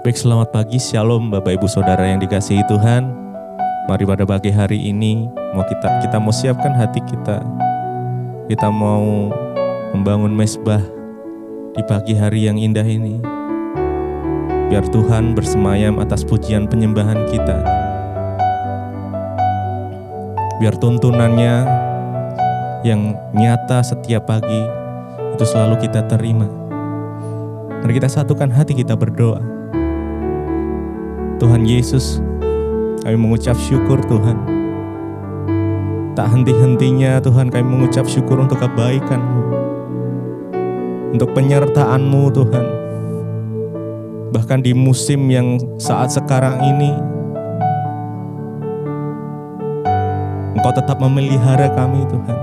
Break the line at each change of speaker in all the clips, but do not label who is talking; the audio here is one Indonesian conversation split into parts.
Baik, selamat pagi, shalom Bapak Ibu Saudara yang dikasihi Tuhan. Mari pada pagi hari ini kita mau siapkan hati kita. Kita mau membangun mezbah di pagi hari yang indah ini. Biar Tuhan bersemayam atas pujian penyembahan kita. Biar tuntunannya yang nyata setiap pagi itu selalu kita terima. Mari kita satukan hati kita berdoa. Tuhan Yesus, kami mengucap syukur Tuhan. Tak henti-hentinya Tuhan kami mengucap syukur untuk kebaikan-Mu, untuk penyertaan-Mu Tuhan. Bahkan di musim yang saat sekarang ini, Engkau tetap memelihara kami Tuhan.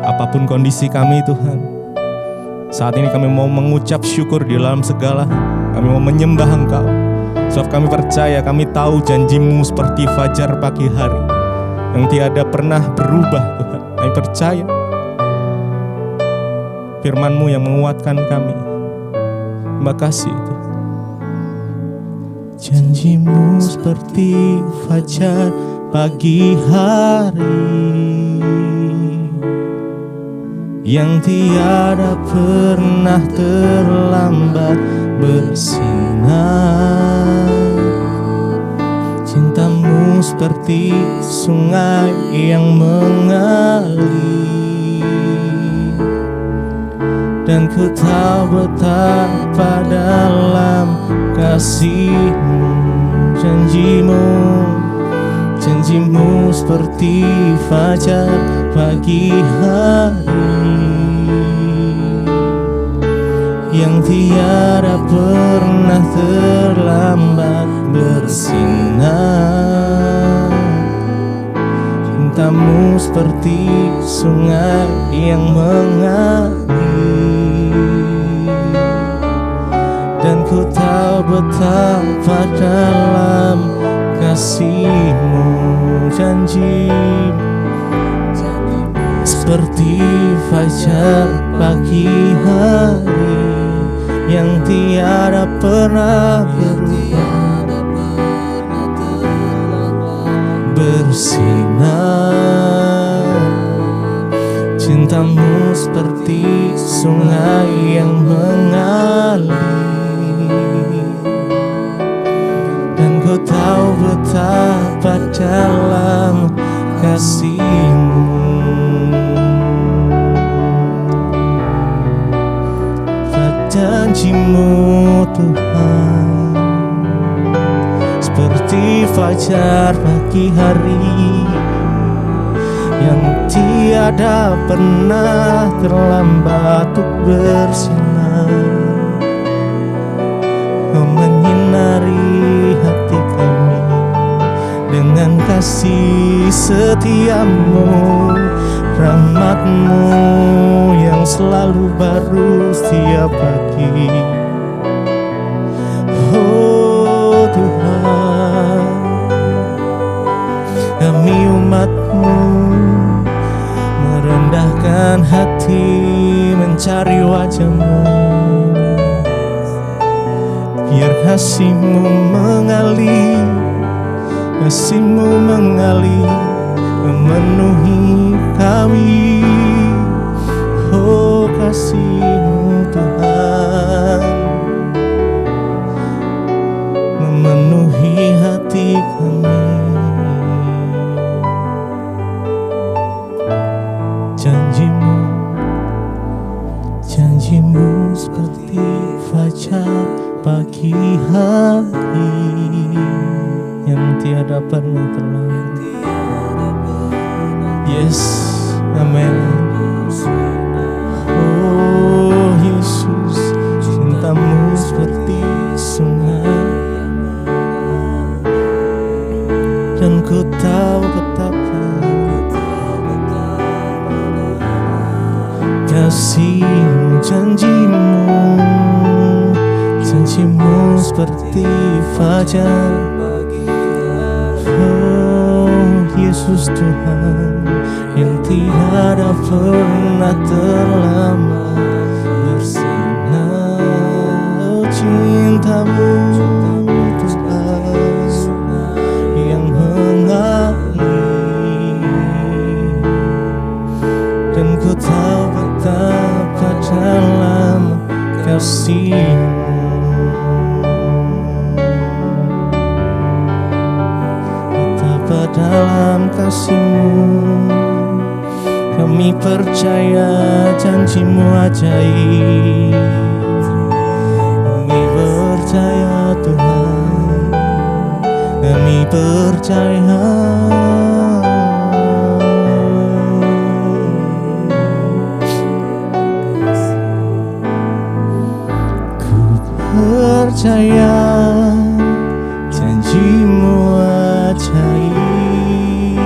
Apapun kondisi kami Tuhan, saat ini kami mau mengucap syukur di dalam segala. Kami mau menyembah Engkau. Sebab kami percaya, kami tahu janji-Mu seperti fajar pagi hari yang tiada pernah berubah Tuhan. Kami percaya firman-Mu yang menguatkan kami. Terima kasih Tuhan. Janji-Mu seperti fajar pagi hari yang tiada pernah terlambat bersinar. Cinta-Mu seperti sungai yang mengalir, dan ku tahu betapa dalam kasih-Mu. Janji-Mu seperti fajar pagi hari yang tiada pernah terlambat bersinar. Cinta-Mu seperti sungai yang mengalir, dan ku tahu betapa dalam kasih-Mu. Janji-Mu seperti fajar pagi hari yang tiada pernah berubah, bersinar. Cinta-Mu seperti sungai yang mengalir, dan ku tahu betapa dalam kasih-Mu. Janji-Mu Tuhan seperti fajar pagi hari yang tiada pernah terlambat untuk bersinar, menyinari hati kami dengan kasih setia-Mu, rahmat-Mu yang selalu baru setiap pagi. Oh Tuhan, kami umat-Mu merendahkan hati mencari wajah-Mu. Biar kasih-Mu mengalir, kasih-Mu mengalir memenuhi kami. Oh kasih-Mu Tuhan memenuhi hati kami. Janji-Mu seperti fajar pagi hari yang tiada pernah terlambat. Yes, amen. Oh Yesus, cinta-Mu seperti sungai, dan ku tahu betapa kasih-Mu. Janji-Mu seperti fajar. Oh Yesus Tuhan yang tiada pernah terlambat bersinar. cintamu Tuhan yang mengalir, dan ku tahu betapa dalam kasih-Mu. Betapa dalam kasih-Mu, kami percaya janji-Mu ajaib. Kami percaya Tuhan, kami percaya. Ku percaya janji-Mu ajaib,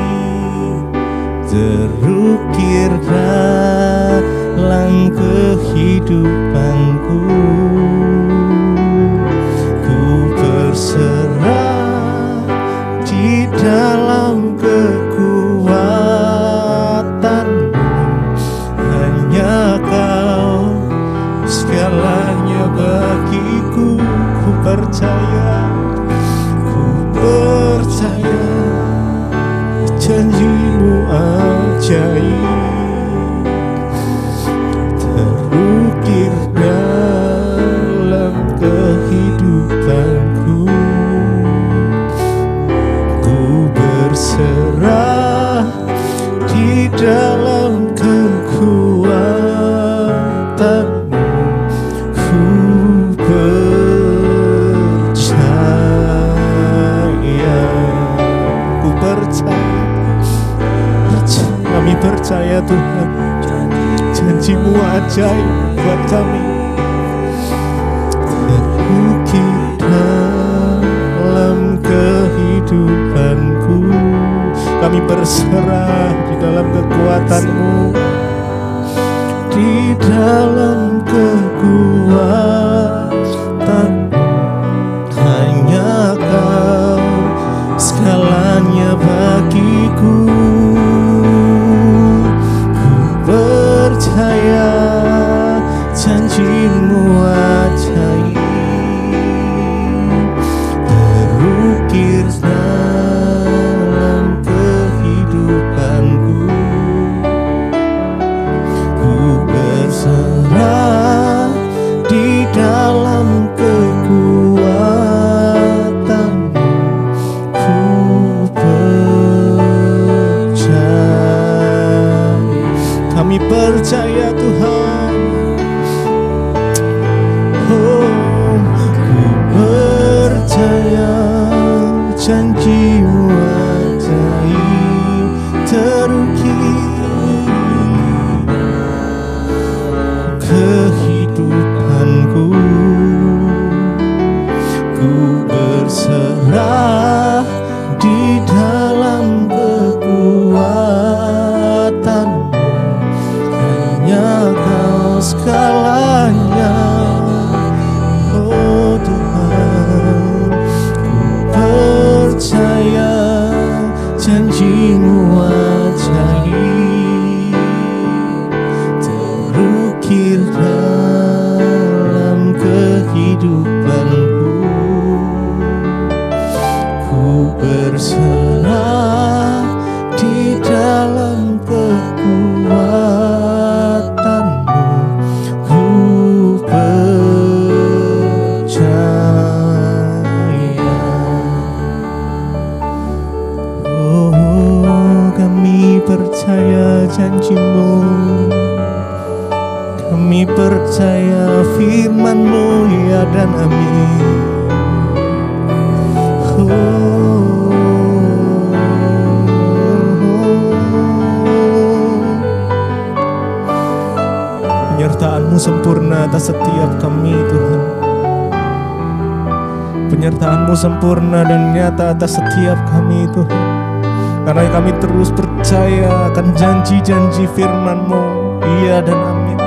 terukir dalam kehidupanku. Ku berserah di dalam kekuatan-Mu. Hanya Kau segalanya bagiku. Ku percaya janji-Mu ajaib, terukir dalam kehidupanku. Ku berserah di dalam kekuatan-Mu. Ku kami percaya Tuhan, janji-Mu ajaib buat kami, terukir dalam kehidupanku. Kami berserah di dalam kekuatan-Mu, di dalam kekuatan-Mu. Hanya Kau segalanya bagiku. Percaya janji-Mu ajaib, terukir dalam kehidupanku. Ku berserah di dalam kekuatan-Mu. Ku kami percaya Tuhan, oh, ku percaya janji-Mu ajaib, terukir kehidupanku. Ku berserah di dalam kekuatan-Mu. Hanya Kau segalanya, oh Tuhan. Ku percaya janji-Mu ajaib, terukir dalam kehidupanku. Ku berserah di dalam kekuatan-Mu. Ku percaya. Oh, kami percaya janji-Mu, kami percaya firman-Mu, ya dan amin. Penyertaan-Mu sempurna atas setiap kami Tuhan. Penyertaan-Mu sempurna dan nyata atas setiap kami Tuhan. Karena kami terus percaya akan janji-janji firman-Mu, iya dan amin.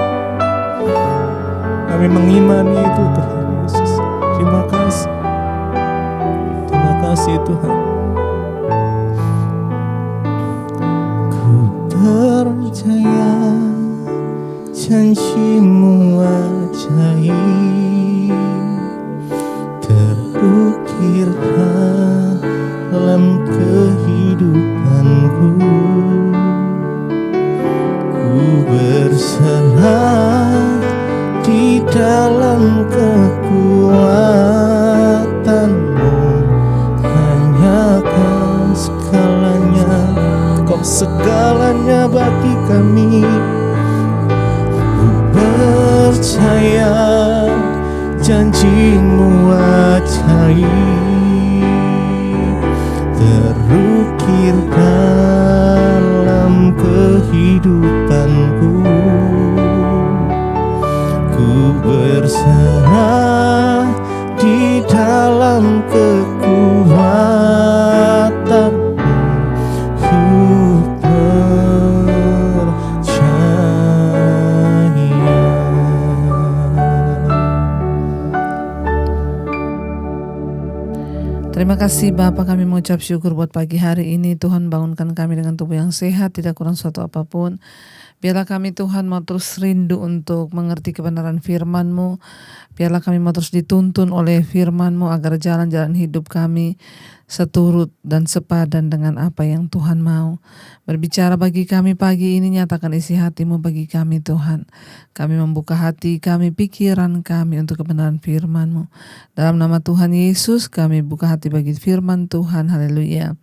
Kami mengimani itu Tuhan Yesus. Terima kasih. Terima kasih Tuhan. Ku percaya janji-Mu ajaib, dalam kehidupanku. Ku berserah di dalam kekuatanmu. Hanya Kau segalanya, Kau segalanya bagi kami. Ku percaya janji-Mu ajaib terukir dalam kehidupanku. Ku berserah di dalam kekuatan-Mu. Ku
Terima kasih Bapa, kami mengucap syukur buat pagi hari ini. Tuhan bangunkan kami dengan tubuh yang sehat, tidak kurang suatu apapun. Biarlah kami Tuhan mau terus rindu untuk mengerti kebenaran firman-Mu. Biarlah kami mau terus dituntun oleh firman-Mu agar jalan-jalan hidup kami seturut dan sepadan dengan apa yang Tuhan mau. Berbicara bagi kami pagi ini, nyatakan isi hati-Mu bagi kami Tuhan. Kami membuka hati kami, pikiran kami untuk kebenaran firman-Mu. Dalam nama Tuhan Yesus kami buka hati bagi firman Tuhan. Haleluya.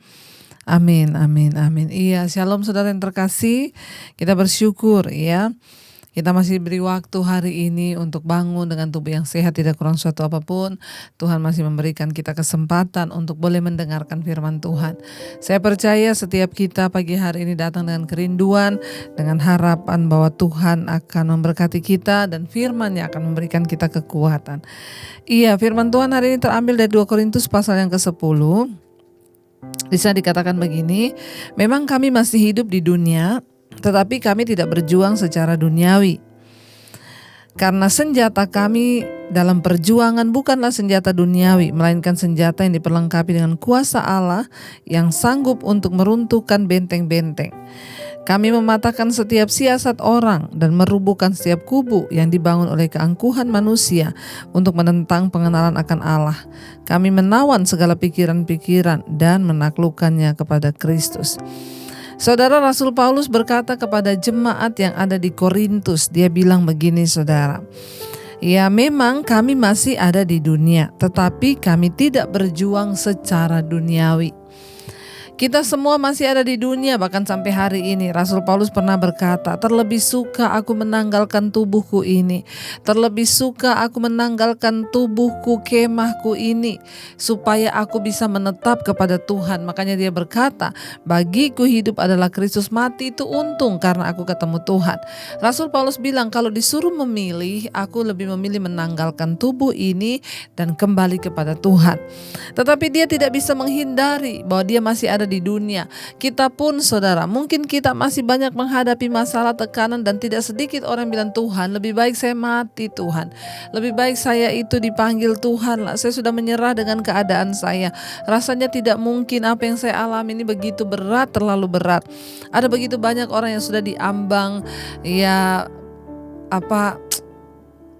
Amin, amin, amin. Iya, shalom saudara yang terkasih. Kita bersyukur ya. Kita masih beri waktu hari ini untuk bangun dengan tubuh yang sehat, tidak kurang suatu apapun. Tuhan masih memberikan kita kesempatan untuk boleh mendengarkan firman Tuhan. Saya percaya setiap kita pagi hari ini datang dengan kerinduan, dengan harapan bahwa Tuhan akan memberkati kita dan firman-Nya akan memberikan kita kekuatan. Iya, firman Tuhan hari ini terambil dari 2 Korintus pasal yang ke-10. Di sana dikatakan begini, memang kami masih hidup di dunia, tetapi kami tidak berjuang secara duniawi. Karena senjata kami dalam perjuangan bukanlah senjata duniawi, melainkan senjata yang diperlengkapi dengan kuasa Allah yang sanggup untuk meruntuhkan benteng-benteng. Kami mematahkan setiap siasat orang dan merubuhkan setiap kubu yang dibangun oleh keangkuhan manusia untuk menentang pengenalan akan Allah. Kami menawan segala pikiran-pikiran dan menaklukkannya kepada Kristus. Saudara, Rasul Paulus berkata kepada jemaat yang ada di Korintus, dia bilang begini saudara. Ya, memang kami masih ada di dunia, tetapi kami tidak berjuang secara duniawi. Kita semua masih ada di dunia, bahkan sampai hari ini. Rasul Paulus pernah berkata, terlebih suka aku menanggalkan tubuhku ini, terlebih suka aku menanggalkan tubuhku, kemahku ini, supaya aku bisa menetap kepada Tuhan. Makanya dia berkata, bagiku hidup adalah Kristus, mati itu untung karena aku ketemu Tuhan. Rasul Paulus bilang, kalau disuruh memilih, aku lebih memilih menanggalkan tubuh ini dan kembali kepada Tuhan. Tetapi dia tidak bisa menghindari bahwa dia masih ada di dunia. Kita pun saudara, mungkin kita masih banyak menghadapi masalah, tekanan, dan tidak sedikit orang bilang, Tuhan lebih baik saya mati Tuhan, lebih baik saya itu dipanggil Tuhan lah, saya sudah menyerah dengan keadaan saya, rasanya tidak mungkin apa yang saya alami ini begitu berat, terlalu berat. Ada begitu banyak orang yang sudah diambang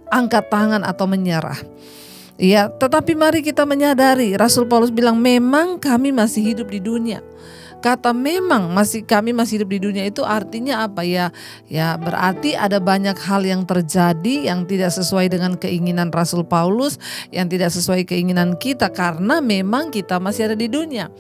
angkat tangan atau menyerah. Ya, tetapi mari kita menyadari, Rasul Paulus bilang memang kami masih hidup di dunia. Kata memang kami masih hidup di dunia itu artinya apa ya? Ya berarti ada banyak hal yang terjadi yang tidak sesuai dengan keinginan Rasul Paulus, yang tidak sesuai keinginan kita, karena memang kita masih ada di dunia.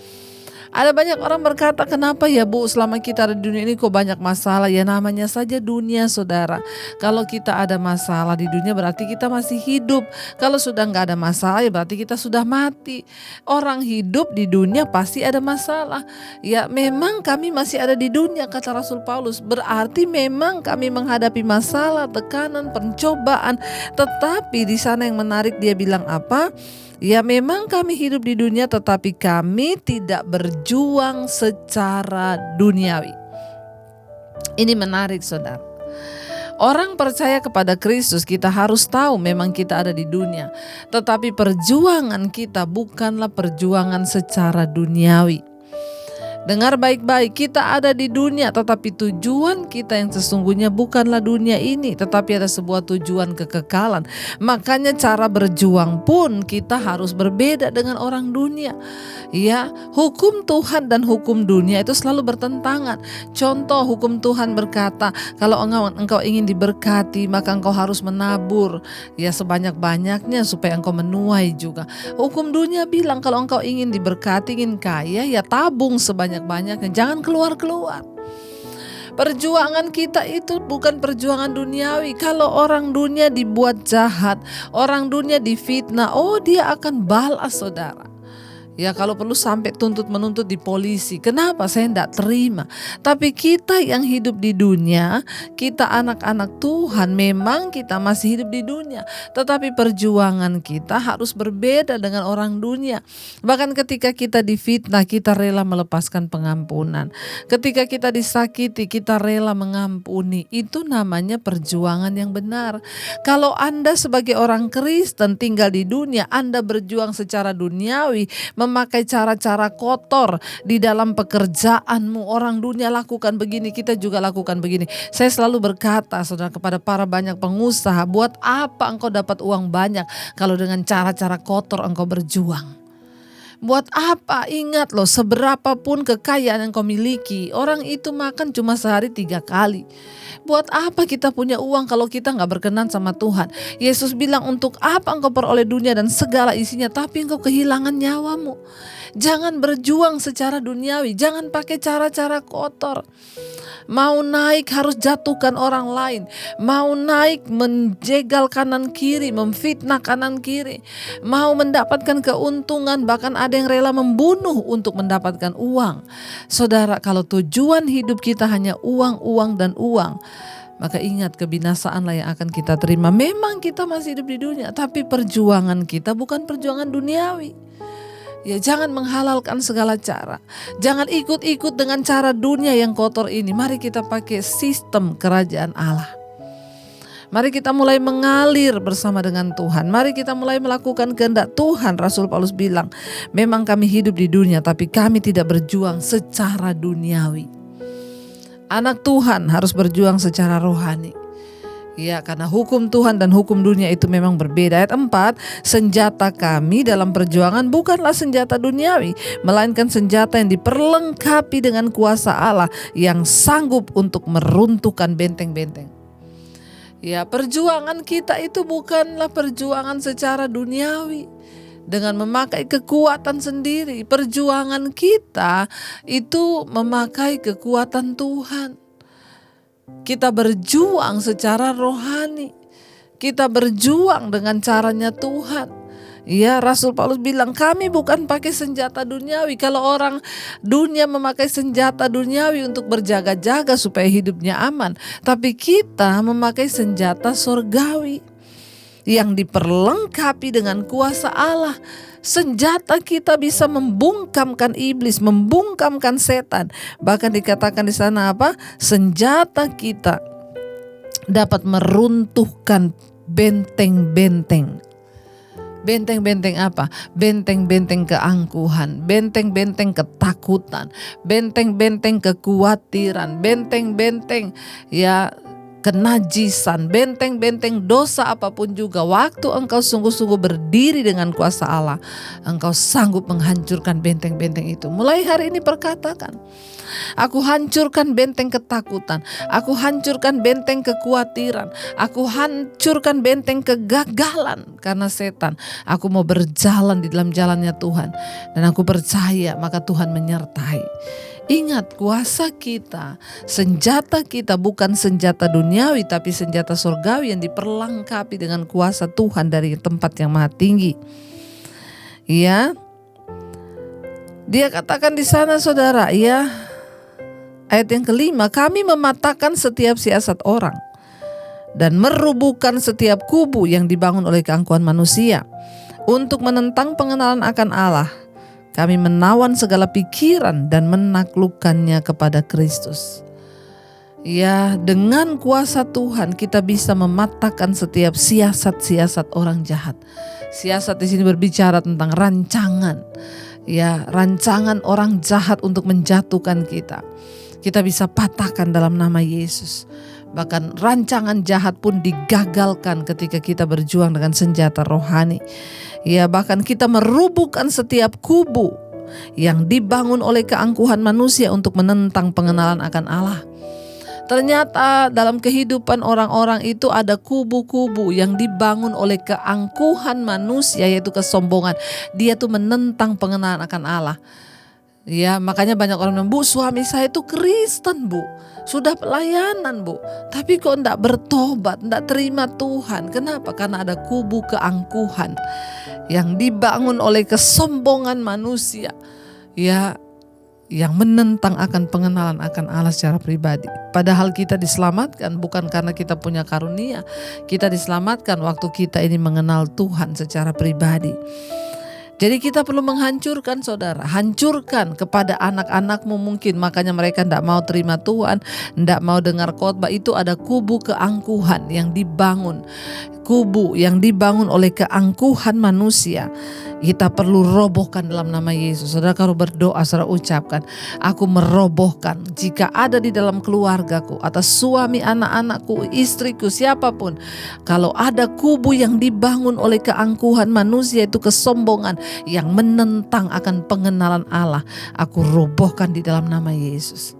Ada banyak orang berkata, kenapa ya Bu selama kita ada di dunia ini kok banyak masalah? Ya namanya saja dunia saudara. Kalau kita ada masalah di dunia berarti kita masih hidup. Kalau sudah gak ada masalah ya berarti kita sudah mati. Orang hidup di dunia pasti ada masalah. Ya memang kami masih ada di dunia kata Rasul Paulus. Berarti memang kami menghadapi masalah, tekanan, pencobaan. Tetapi di sana yang menarik dia bilang apa? Ya memang kami hidup di dunia tetapi kami tidak berjuang secara duniawi. Ini menarik saudara. Orang percaya kepada Kristus kita harus tahu memang kita ada di dunia. Tetapi perjuangan kita bukanlah perjuangan secara duniawi. Dengar baik-baik, kita ada di dunia, tetapi tujuan kita yang sesungguhnya bukanlah dunia ini, tetapi ada sebuah tujuan kekekalan. Makanya cara berjuang pun kita harus berbeda dengan orang dunia. Ya, hukum Tuhan dan hukum dunia itu selalu bertentangan. Contoh, hukum Tuhan berkata, kalau engkau ingin diberkati, maka engkau harus menabur ya sebanyak-banyaknya supaya engkau menuai juga. Hukum dunia bilang kalau engkau ingin diberkati, ingin kaya, ya tabung sebanyak-banyaknya, jangan keluar-keluar. Perjuangan kita itu bukan perjuangan duniawi. Kalau orang dunia dibuat jahat, orang dunia difitnah, dia akan balas, saudara. Ya, kalau perlu sampai menuntut di polisi. Kenapa? Saya tidak terima. Tapi kita yang hidup di dunia, kita anak-anak Tuhan, memang kita masih hidup di dunia. Tetapi perjuangan kita harus berbeda dengan orang dunia. Bahkan ketika kita difitnah, kita rela melepaskan pengampunan. Ketika kita disakiti, kita rela mengampuni. Itu namanya perjuangan yang benar. Kalau Anda sebagai orang Kristen tinggal di dunia, Anda berjuang secara duniawi, memakai cara-cara kotor di dalam pekerjaanmu. Orang dunia lakukan begini, kita juga lakukan begini. Saya selalu berkata, saudara, kepada para banyak pengusaha, buat apa engkau dapat uang banyak kalau dengan cara-cara kotor engkau berjuang? Buat apa? Ingat loh, seberapapun kekayaan yang kau miliki, orang itu makan cuma sehari 3 kali. Buat apa kita punya uang kalau kita gak berkenan sama Tuhan? Yesus bilang, untuk apa engkau peroleh dunia dan segala isinya, tapi engkau kehilangan nyawamu. Jangan berjuang secara duniawi, jangan pakai cara-cara kotor. Mau naik harus jatuhkan orang lain. Mau naik menjegal kanan kiri, memfitnah kanan kiri. Mau mendapatkan keuntungan, bahkan ada yang rela membunuh untuk mendapatkan uang. Saudara, kalau tujuan hidup kita hanya uang, uang, dan uang, maka ingat, kebinasaanlah yang akan kita terima. Memang kita masih hidup di dunia, tapi perjuangan kita bukan perjuangan duniawi. Ya, jangan menghalalkan segala cara. Jangan ikut-ikut dengan cara dunia yang kotor ini. Mari kita pakai sistem kerajaan Allah. Mari kita mulai mengalir bersama dengan Tuhan. Mari kita mulai melakukan kehendak Tuhan. Rasul Paulus bilang, memang kami hidup di dunia, tapi kami tidak berjuang secara duniawi. Anak Tuhan harus berjuang secara rohani. Ya, karena hukum Tuhan dan hukum dunia itu memang berbeda. Ayat 4, senjata kami dalam perjuangan bukanlah senjata duniawi, melainkan senjata yang diperlengkapi dengan kuasa Allah yang sanggup untuk meruntuhkan benteng-benteng. Ya, perjuangan kita itu bukanlah perjuangan secara duniawi dengan memakai kekuatan sendiri. Perjuangan kita itu memakai kekuatan Tuhan. Kita berjuang secara rohani. Kita berjuang dengan caranya Tuhan. Ya, Rasul Paulus bilang, kami bukan pakai senjata duniawi. Kalau orang dunia memakai senjata duniawi untuk berjaga-jaga supaya hidupnya aman, tapi kita memakai senjata surgawi yang diperlengkapi dengan kuasa Allah. Senjata kita bisa membungkamkan iblis, membungkamkan setan. Bahkan dikatakan di sana apa? Senjata kita dapat meruntuhkan benteng-benteng. Benteng-benteng apa? Benteng-benteng keangkuhan, benteng-benteng ketakutan, benteng-benteng kekhawatiran, benteng-benteng kenajisan, benteng-benteng dosa apapun juga. Waktu engkau sungguh-sungguh berdiri dengan kuasa Allah, engkau sanggup menghancurkan benteng-benteng itu. Mulai hari ini perkatakan, aku hancurkan benteng ketakutan, aku hancurkan benteng kekhawatiran, aku hancurkan benteng kegagalan karena setan. Aku mau berjalan di dalam jalannya Tuhan, dan aku percaya maka Tuhan menyertai. Ingat, kuasa kita, senjata kita bukan senjata duniawi, tapi senjata surgawi yang diperlengkapi dengan kuasa Tuhan dari tempat yang maha tinggi. Ya, dia katakan di sana, saudara, ya, ayat yang kelima, kami mematahkan setiap siasat orang dan merubuhkan setiap kubu yang dibangun oleh keangkuhan manusia untuk menentang pengenalan akan Allah. Kami menawan segala pikiran dan menaklukkannya kepada Kristus. Ya, dengan kuasa Tuhan kita bisa mematahkan setiap siasat-siasat orang jahat. Siasat di sini berbicara tentang rancangan. ya rancangan orang jahat untuk menjatuhkan kita, kita bisa patahkan dalam nama Yesus. Bahkan rancangan jahat pun digagalkan ketika kita berjuang dengan senjata rohani. Ya, bahkan kita merubuhkan setiap kubu yang dibangun oleh keangkuhan manusia untuk menentang pengenalan akan Allah. Ternyata dalam kehidupan orang-orang itu ada kubu-kubu yang dibangun oleh keangkuhan manusia, yaitu kesombongan. Dia tuh menentang pengenalan akan Allah. Ya, makanya banyak orang bilang, Bu, suami saya itu Kristen, Bu. Sudah pelayanan, Bu. Tapi kok enggak bertobat, enggak terima Tuhan. Kenapa? Karena ada kubu keangkuhan yang dibangun oleh kesombongan manusia. Ya, yang menentang akan pengenalan akan Allah secara pribadi. Padahal kita diselamatkan bukan karena kita punya karunia. Kita diselamatkan waktu kita ini mengenal Tuhan secara pribadi. Jadi kita perlu menghancurkan, saudara. Hancurkan kepada anak-anakmu mungkin. Makanya mereka tidak mau terima Tuhan, tidak mau dengar khotbah. Itu ada kubu keangkuhan yang dibangun. Kubu yang dibangun oleh keangkuhan manusia. Kita perlu robohkan dalam nama Yesus. Saudara, kalau berdoa, saudara ucapkan, aku merobohkan jika ada di dalam keluargaku, atas suami, anak-anakku, istriku, siapapun. Kalau ada kubu yang dibangun oleh keangkuhan manusia, itu kesombongan yang menentang akan pengenalan Allah, aku robohkan di dalam nama Yesus.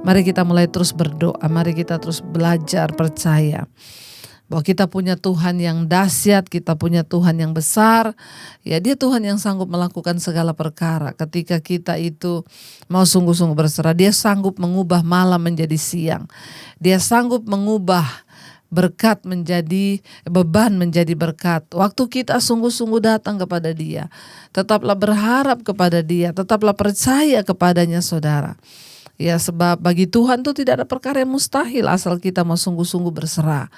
Mari kita mulai terus berdoa, mari kita terus belajar percaya bahwa kita punya Tuhan yang dahsyat, kita punya Tuhan yang besar. Ya, Dia Tuhan yang sanggup melakukan segala perkara. Ketika kita itu mau sungguh-sungguh berserah, Dia sanggup mengubah malam menjadi siang. Dia sanggup mengubah berkat menjadi beban menjadi berkat. Waktu kita sungguh-sungguh datang kepada Dia, tetaplah berharap kepada Dia, tetaplah percaya kepadanya, saudara. Ya, sebab bagi Tuhan itu tidak ada perkara yang mustahil asal kita mau sungguh-sungguh berserah.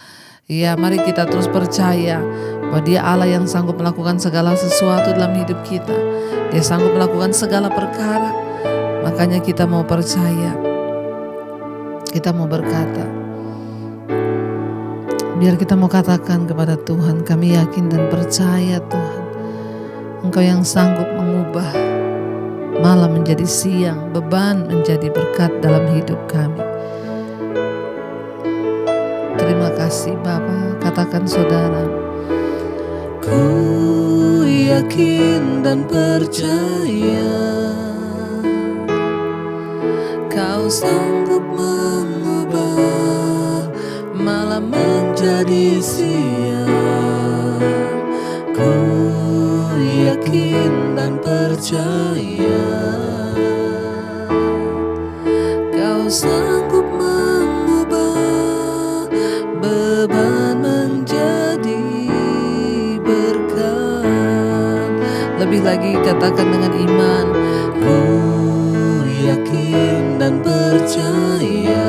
Ya, mari kita terus percaya bahwa Dia Allah yang sanggup melakukan segala sesuatu dalam hidup kita. Dia sanggup melakukan segala perkara. Makanya kita mau percaya. Kita mau berkata. Biar kita mau katakan kepada Tuhan, kami yakin dan percaya Tuhan, Engkau yang sanggup mengubah malam menjadi siang, beban menjadi berkat dalam hidup kami. Terima kasih Bapa, katakan saudara. Ku yakin dan percaya Kau sanggup mengubah malam menjadi siang. Ku yakin dan percaya Kau sanggup mengubah beban menjadi berkat. Lebih lagi katakan dengan iman, ku yakin dan percaya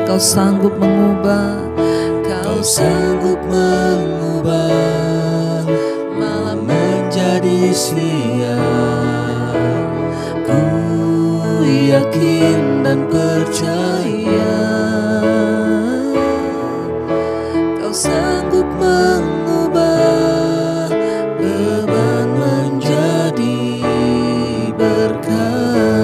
Kau sanggup mengubah, Kau sanggup mengubah malam menjadi siang. Ku yakin dan percaya Kau sanggup mengubah beban menjadi berkat.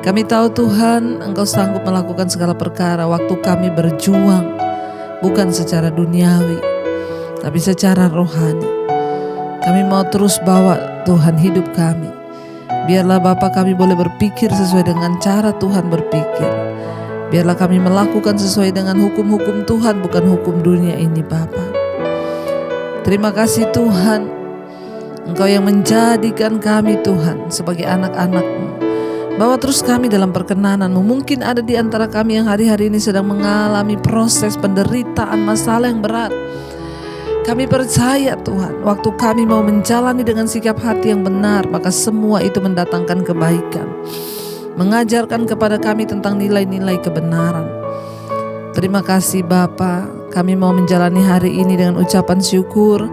Kami tahu Tuhan, Engkau sanggup melakukan segala perkara waktu kami berjuang, bukan secara duniawi, tapi secara rohani. Kami mau terus bawa Tuhan hidup kami. Biarlah Bapa kami boleh berpikir sesuai dengan cara Tuhan berpikir. Biarlah kami melakukan sesuai dengan hukum-hukum Tuhan, bukan hukum dunia ini Bapa. Terima kasih Tuhan, Engkau yang menjadikan kami Tuhan sebagai anak-anak-Mu. Bawa terus kami dalam perkenanan-Mu. Mungkin ada di antara kami yang hari-hari ini sedang mengalami proses penderitaan, masalah yang berat. Kami percaya Tuhan, waktu kami mau menjalani dengan sikap hati yang benar, maka semua itu mendatangkan kebaikan. Mengajarkan kepada kami tentang nilai-nilai kebenaran. Terima kasih Bapa, kami mau menjalani hari ini dengan ucapan syukur.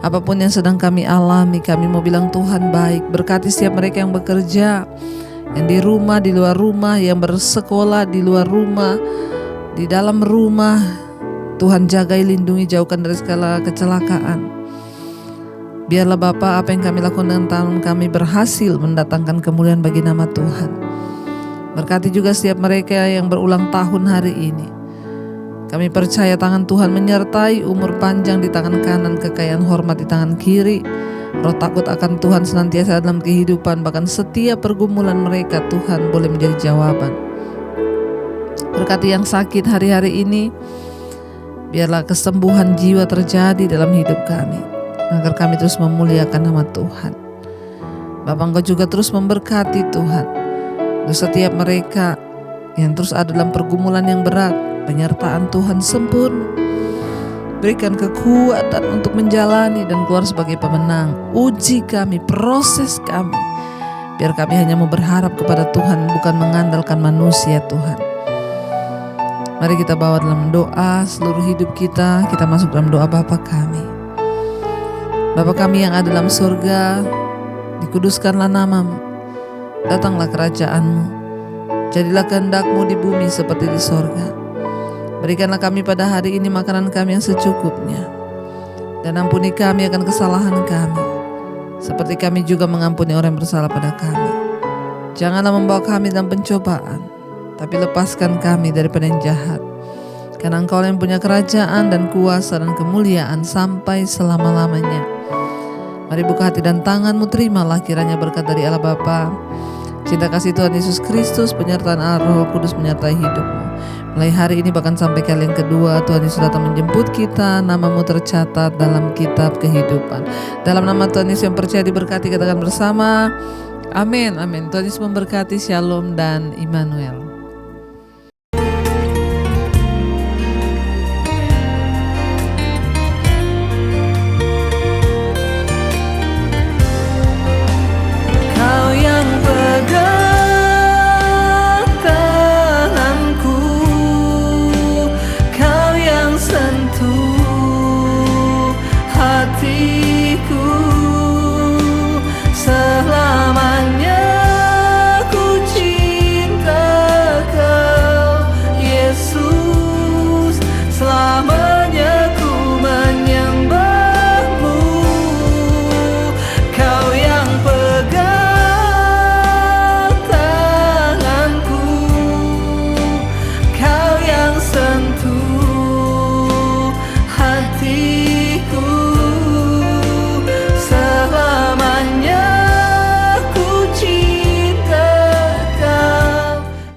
Apapun yang sedang kami alami, kami mau bilang Tuhan baik. Berkati setiap mereka yang bekerja, yang di rumah, di luar rumah, yang bersekolah, di luar rumah, di dalam rumah. Tuhan jagai, lindungi, jauhkan dari segala kecelakaan. Biarlah Bapa, apa yang kami lakukan dengan tangan kami berhasil mendatangkan kemuliaan bagi nama Tuhan. Berkati juga setiap mereka yang berulang tahun hari ini. Kami percaya tangan Tuhan menyertai, umur panjang di tangan kanan, kekayaan hormat di tangan kiri. Roh takut akan Tuhan senantiasa dalam kehidupan, bahkan setiap pergumulan mereka Tuhan boleh menjadi jawaban. Berkati yang sakit hari-hari ini, biarlah kesembuhan jiwa terjadi dalam hidup kami, agar kami terus memuliakan nama Tuhan. Bapa, Engkau juga terus memberkati Tuhan untuk setiap mereka yang terus ada dalam pergumulan yang berat. Penyertaan Tuhan sempurna. Berikan kekuatan untuk menjalani dan keluar sebagai pemenang. Uji kami, proses kami, biar kami hanya mau berharap kepada Tuhan, bukan mengandalkan manusia Tuhan. Mari kita bawa dalam doa seluruh hidup kita. Kita masuk dalam doa Bapa kami. Bapa kami yang ada dalam surga, dikuduskanlah namamu. Datanglah kerajaan-Mu. Jadilah kehendak-Mu di bumi seperti di surga. Berikanlah kami pada hari ini makanan kami yang secukupnya. Dan ampuni kami akan kesalahan kami, seperti kami juga mengampuni orang yang bersalah pada kami. Janganlah membawa kami dalam pencobaan, tapi lepaskan kami daripada yang jahat. Karena Engkau yang punya kerajaan dan kuasa dan kemuliaan sampai selama-lamanya. Mari buka hati dan tangan-Mu, terimalah kiranya berkat dari Allah Bapa, cinta kasih Tuhan Yesus Kristus, penyertaan Allah Roh Kudus menyertai hidupmu. Mulai hari ini bahkan sampai kali yang kedua, Tuhan Yesus datang menjemput kita, nama-Mu tercatat dalam kitab kehidupan. Dalam nama Tuhan Yesus yang percaya diberkati, katakan bersama, amin, amin. Tuhan Yesus memberkati, shalom dan Immanuel.